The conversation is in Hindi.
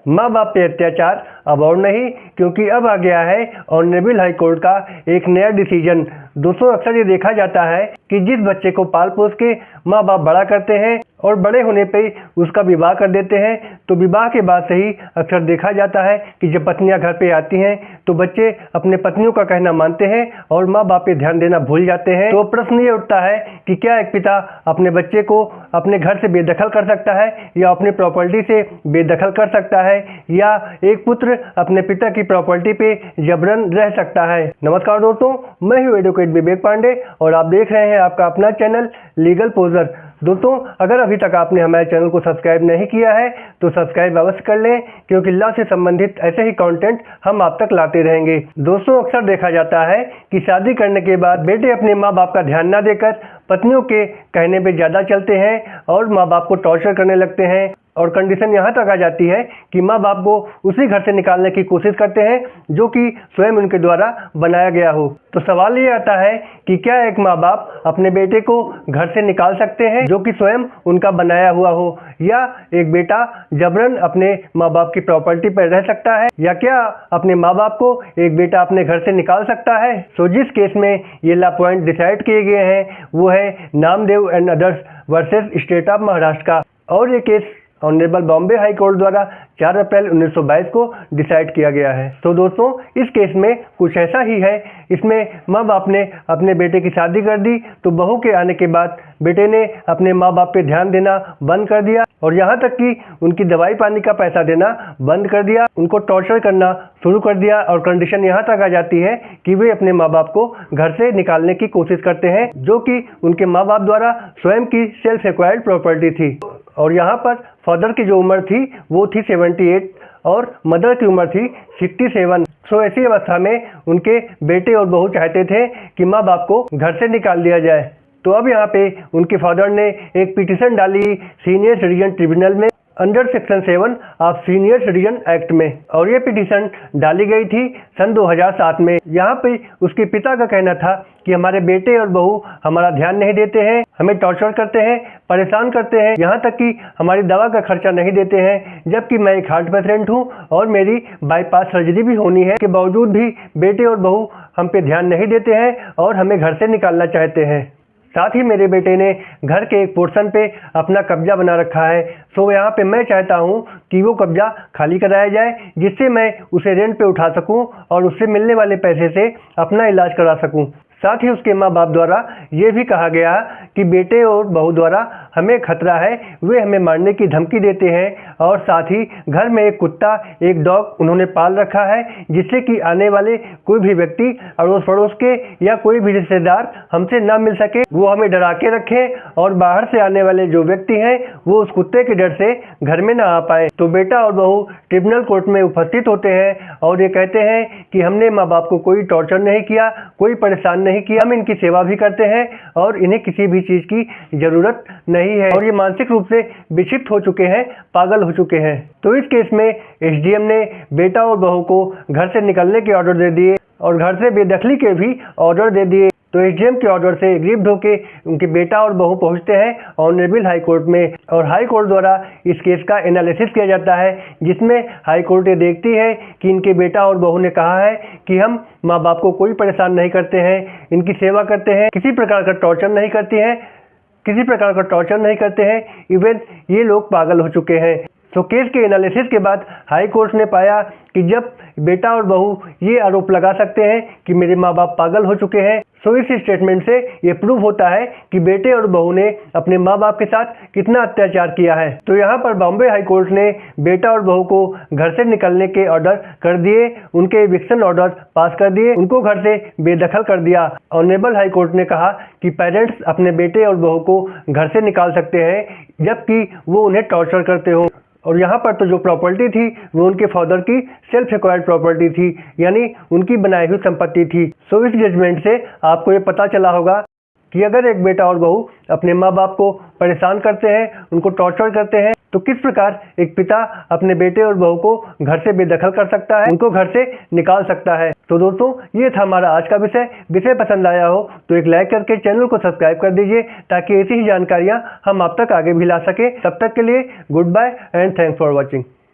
माँ बाप पे अत्याचार अब और नहीं, क्योंकि अब आ गया है ऑनरेबल हाई कोर्ट का एक नया डिसीजन। दोस्तों, अक्सर ये देखा जाता है कि जिस बच्चे को पाल पोस के माँ बाप बड़ा करते हैं और बड़े होने पे उसका विवाह कर देते हैं, तो विवाह के बाद से ही अक्सर देखा जाता है कि जब पत्नियां घर पे आती हैं तो बच्चे अपने पत्नियों का कहना मानते हैं और माँ बाप पे ध्यान देना भूल जाते हैं। तो प्रश्न ये उठता है कि क्या एक पिता अपने बच्चे को अपने घर से बेदखल कर सकता है या अपने प्रॉपर्टी से बेदखल कर सकता है, या एक पुत्र अपने पिता की प्रॉपर्टी पे जबरन रह सकता है। नमस्कार दोस्तों, मैं हूँ एडवोकेट विवेक पांडे और आप देख रहे हैं आपका अपना चैनल लीगल पोजर। दोस्तों, अगर अभी तक आपने हमारे चैनल को सब्सक्राइब नहीं किया है तो सब्सक्राइब अवश्य कर लें, क्योंकि लॉ से संबंधित ऐसे ही कंटेंट हम आप तक लाते रहेंगे। दोस्तों, अक्सर देखा जाता है कि शादी करने के बाद बेटे अपने माँ बाप का ध्यान न देकर पत्नियों के कहने पे ज़्यादा चलते हैं और माँ बाप को टॉर्चर करने लगते हैं, और कंडीशन यहाँ तक आ जाती है कि माँ बाप को उसी घर से निकालने की कोशिश करते हैं जो कि स्वयं उनके द्वारा बनाया गया हो। तो सवाल ये आता है कि क्या एक माँ बाप अपने बेटे को घर से निकाल सकते हैं जो कि स्वयं उनका बनाया हुआ हो, या एक बेटा जबरन अपने माँ बाप की प्रॉपर्टी पर रह सकता है, या क्या अपने माँ बाप को एक बेटा अपने घर से निकाल सकता है। तो जिस केस में ये लॉ पॉइंट डिसाइड किए गए हैं वो है Namdev and others versus state of Maharashtra का, और ये case honourable Bombay high court द्वारा 4 अप्रैल 1922 को डिसाइड किया गया है। तो दोस्तों, इस केस में कुछ ऐसा ही है। इसमें माँ बाप ने अपने बेटे की शादी कर दी तो बहू के आने के बाद बेटे ने अपने माँ बाप पे ध्यान देना बंद कर दिया, और यहाँ तक कि उनकी दवाई पानी का पैसा देना बंद कर दिया, उनको टॉर्चर करना शुरू कर दिया, और कंडीशन यहाँ तक आ जाती है कि वे अपने माँ बाप को घर से निकालने की कोशिश करते हैं जो कि उनके माँ बाप द्वारा स्वयं की सेल्फ एक्वायर्ड प्रॉपर्टी थी। और यहाँ पर फादर की जो उम्र थी वो थी 78 और मदर की उम्र थी 67। सो ऐसी अवस्था में उनके बेटे और बहू चाहते थे कि माँ बाप को घर से निकाल दिया जाए। तो अब यहाँ पे उनके फादर ने एक पिटीशन डाली सीनियर सिटीजन ट्रिब्यूनल में under section 7 of senior citizen act में, और ये पिटीशन डाली गई थी सन 2007 में। यहाँ पे उसके पिता का कहना था कि हमारे बेटे और बहू हमारा ध्यान नहीं देते हैं, हमें टॉर्चर करते हैं, परेशान करते हैं, यहाँ तक कि हमारी दवा का खर्चा नहीं देते हैं, जबकि मैं एक हार्ट पेशेंट हूँ और मेरी बाईपास सर्जरी भी होनी है, के बावजूद भी बेटे और बहू हम पे ध्यान नहीं देते हैं और हमें घर से निकालना चाहते हैं। साथ ही मेरे बेटे ने घर के एक पोर्शन पे अपना कब्जा बना रखा है। सो यहाँ पे मैं चाहता हूँ कि वो कब्जा खाली कराया जाए, जिससे मैं उसे रेंट पे उठा सकूँ और उससे मिलने वाले पैसे से अपना इलाज करा सकूँ। साथ ही उसके माँ बाप द्वारा ये भी कहा गया कि बेटे और बहू द्वारा हमें खतरा है, वे हमें मारने की धमकी देते हैं, और साथ ही घर में एक कुत्ता, एक डॉग उन्होंने पाल रखा है, जिससे कि आने वाले कोई भी व्यक्ति अड़ोस पड़ोस के या कोई भी रिश्तेदार हमसे ना मिल सके, वो हमें डरा के रखें, और बाहर से आने वाले जो व्यक्ति हैं वो उस कुत्ते के डर से घर में ना आ पाए। तो बेटा और बहू ट्रिब्यूनल कोर्ट में उपस्थित होते हैं और ये कहते हैं कि हमने माँ बाप को कोई टॉर्चर नहीं किया, कोई परेशान नहीं किया, हम इनकी सेवा भी करते हैं और इन्हें किसी भी चीज की जरूरत नहीं है, और ये मानसिक रूप से विक्षिप्त हो चुके हैं, पागल हो चुके हैं। तो इस केस में एसडीएम ने बेटा और बहू को घर से निकलने के ऑर्डर दे दिए और घर से बेदखली के भी ऑर्डर दे दिए। तो एसडीएम के ऑर्डर से ग्रीव्ड होकर उनके बेटा और बहू पहुंचते हैं ऑनरेबल हाई कोर्ट में, और हाई कोर्ट द्वारा इस केस का एनालिसिस किया जाता है, जिसमें हाई कोर्ट ये देखती है कि इनके बेटा और बहू ने कहा है कि हम माँ बाप को कोई परेशान नहीं करते हैं, इनकी सेवा करते हैं, किसी प्रकार का टॉर्चर नहीं करते हैं, इवन ये लोग पागल हो चुके हैं। तो केस के एनालिसिस के बाद हाई कोर्ट ने पाया कि जब बेटा और बहू ये आरोप लगा सकते हैं कि मेरे माँ बाप पागल हो चुके हैं, सो इस स्टेटमेंट से ये प्रूव होता है कि बेटे और बहू ने अपने माँ बाप के साथ कितना अत्याचार किया है। तो यहाँ पर बॉम्बे हाई कोर्ट ने बेटा और बहू को घर से निकलने के ऑर्डर कर दिए, उनके एविक्शन ऑर्डर पास कर दिए, उनको घर से बेदखल कर दिया। ऑनरेबल हाई कोर्ट ने कहा कि पेरेंट्स अपने बेटे और बहू को घर से निकाल सकते हैं जबकि वो उन्हें टॉर्चर करते हो, और यहाँ पर तो जो प्रॉपर्टी थी वो उनके फादर की सेल्फ एक्वायर्ड प्रॉपर्टी थी, यानी उनकी बनाई हुई संपत्ति थी। सो इस जजमेंट से आपको ये पता चला होगा कि अगर एक बेटा और बहू अपने माँ बाप को परेशान करते हैं, उनको टॉर्चर करते हैं, तो किस प्रकार एक पिता अपने बेटे और बहू को घर से बेदखल कर सकता है, उनको घर से निकाल सकता है। तो दोस्तों, ये था हमारा आज का विषय पसंद आया हो तो एक लाइक करके चैनल को सब्सक्राइब कर दीजिए, ताकि ऐसी ही जानकारियाँ हम आप तक आगे भी ला सके। तब तक के लिए goodbye and thanks for watching.